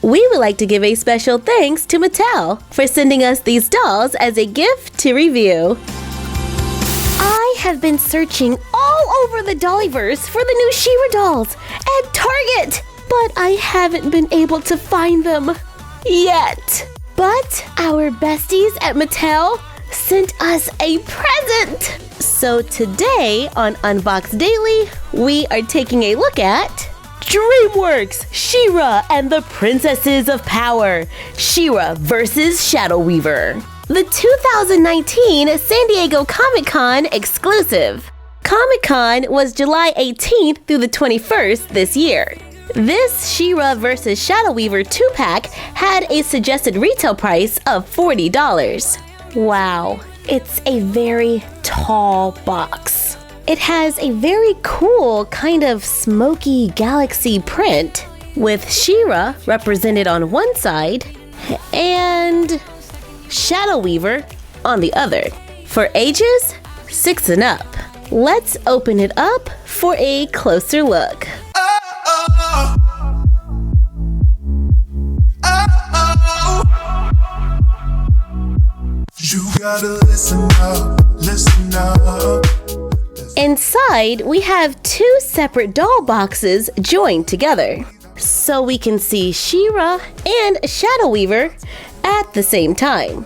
We would like to give a special thanks to Mattel for sending us these dolls as a gift to review. I have been searching all over the Dollyverse for the new She-Ra dolls at Target, but I haven't been able to find them yet. But our besties at Mattel sent us a present. So today on Unbox Daily, we are taking a look at DreamWorks She-Ra and the Princesses of Power, She-Ra vs. Shadow Weaver. The 2019 San Diego Comi-Con exclusive. Comic-Con was July 18th through the 21st this year. This She-Ra vs. Shadow Weaver 2-pack had a suggested retail price of $40. Wow, it's a very tall box. It has a very cool kind of smoky galaxy print with She-Ra represented on one side and Shadow Weaver on the other. For ages 6 and up. Let's open it up for a closer look. You gotta listen up, listen up. Inside, we have 2 separate doll boxes joined together, so we can see She-Ra and Shadow Weaver at the same time.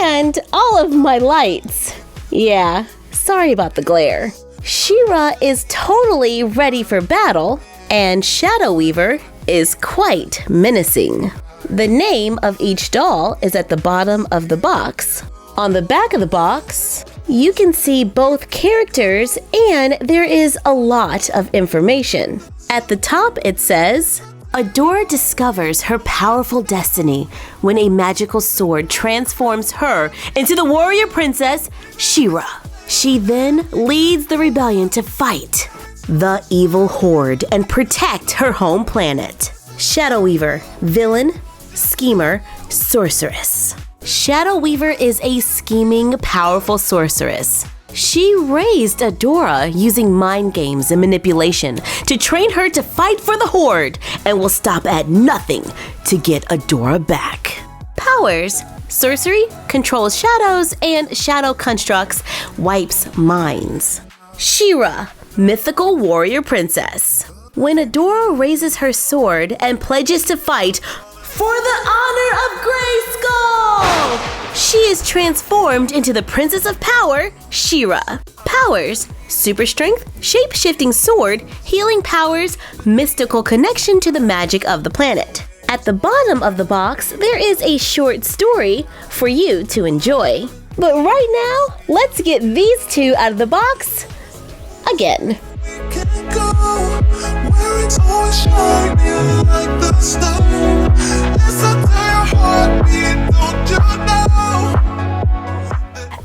And all of my lights. Yeah, sorry about the glare. She-Ra is totally ready for battle, and Shadow Weaver is quite menacing. The name of each doll is at the bottom of the box. On the back of the box, you can see both characters and there is a lot of information. At the top it says, Adora discovers her powerful destiny when a magical sword transforms her into the warrior princess She-Ra. She then leads the rebellion to fight the evil horde and protect her home planet. Shadow Weaver, villain, schemer, sorceress. Shadow Weaver is a scheming, powerful sorceress. She raised Adora using mind games and manipulation to train her to fight for the Horde and will stop at nothing to get Adora back. Powers: sorcery, controls shadows, and shadow constructs, wipes minds. She-Ra, mythical warrior princess. When Adora raises her sword and pledges to fight for the honor of Grayskull, she is transformed into the Princess of Power, She-Ra. Powers: super strength, shape-shifting sword, healing powers, mystical connection to the magic of the planet. At the bottom of the box, there is a short story for you to enjoy. But right now, let's get these 2 out of the box again.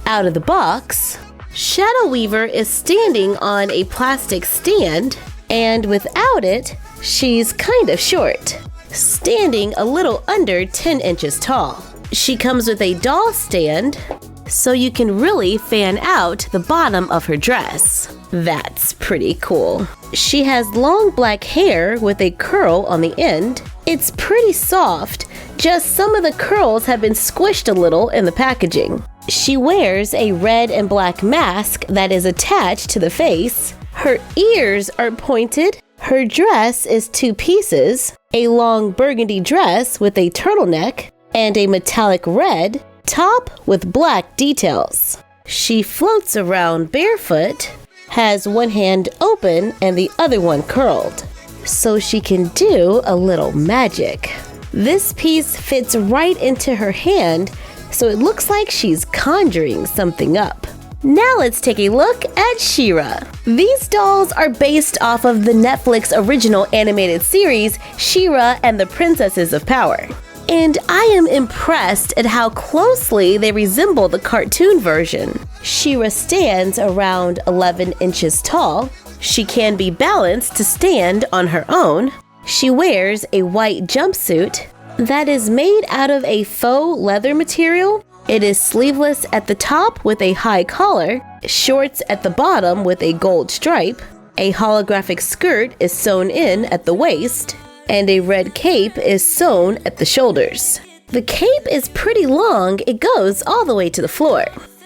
Out of the box, Shadow Weaver is standing on a plastic stand, and without it, she's kind of short, standing a little under 10 inches tall. She comes with a doll stand, so you can really fan out the bottom of her dress. That's pretty cool. She has long black hair with a curl on the end. It's pretty soft, just some of the curls have been squished a little in the packaging. She wears a red and black mask that is attached to the face. Her ears are pointed. Her dress is 2 pieces, a long burgundy dress with a turtleneck and a metallic red top with black details. She floats around barefoot, has one hand open and the other one curled, so she can do a little magic. This piece fits right into her hand, so it looks like she's conjuring something up. Now let's take a look at She-Ra. These dolls are based off of the Netflix original animated series She-Ra and the Princesses of Power. And I am impressed at how closely they resemble the cartoon version. She-Ra stands around 11 inches tall. She can be balanced to stand on her own. She wears a white jumpsuit that is made out of a faux leather material. It is sleeveless at the top with a high collar, shorts at the bottom with a gold stripe. A holographic skirt is sewn in at the waist. and a red cape is sewn at the shoulders. The cape is pretty long, it goes all the way to the floor.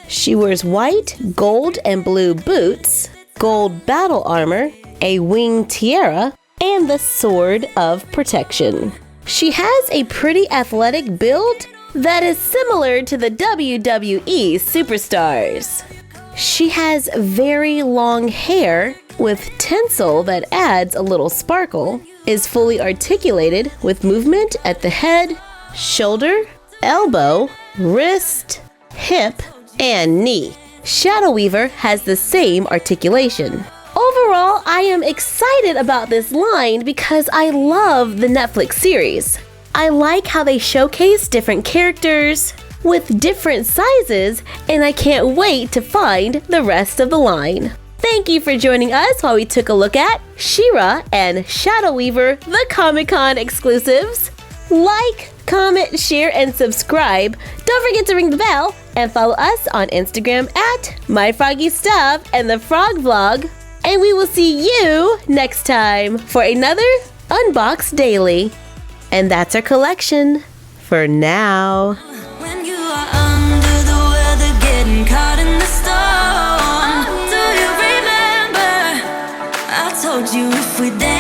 She wears white, gold, and blue boots, gold battle armor, a wing tiara, and the sword of protection. She has a pretty athletic build that is similar to the WWE superstars. She has very long hair with tinsel that adds a little sparkle, is fully articulated with movement at the head, shoulder, elbow, wrist, hip, and knee. Shadow Weaver has the same articulation. Overall, I am excited about this line because I love the Netflix series. I like how they showcase different characters with different sizes, and I can't wait to find the rest of the line. Thank you for joining us while we took a look at She-Ra and Shadow Weaver, the Comic-Con exclusives. Like, comment, share, and subscribe. Don't forget to ring the bell and follow us on Instagram at MyFroggyStuff and the Frog Vlog. And we will see you next time for another Unbox Daily. And that's our collection for now. When you are under the weather, getting caught in the storm, do you remember? I told you if we dance